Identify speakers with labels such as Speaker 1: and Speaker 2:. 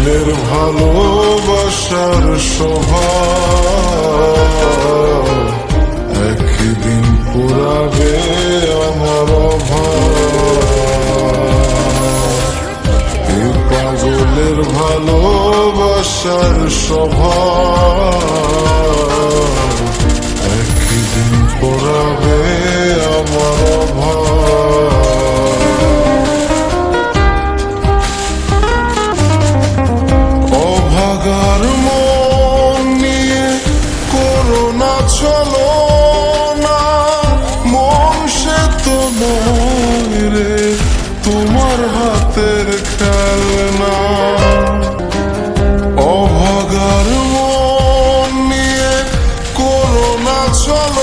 Speaker 1: পাগলের ভালোবাসার স্বভাব একদিন পুরাবে আমার অভাব। এই পাগলের ভালোবাসার স্বভাব একদিন পুরাবে আমার অভাব। অভাগার মন নিয়ে করোনা চলো না, মন সে তো নয় রে তোমার হাতের খেলনা। অভাগার মন নিয়ে করোনা চলো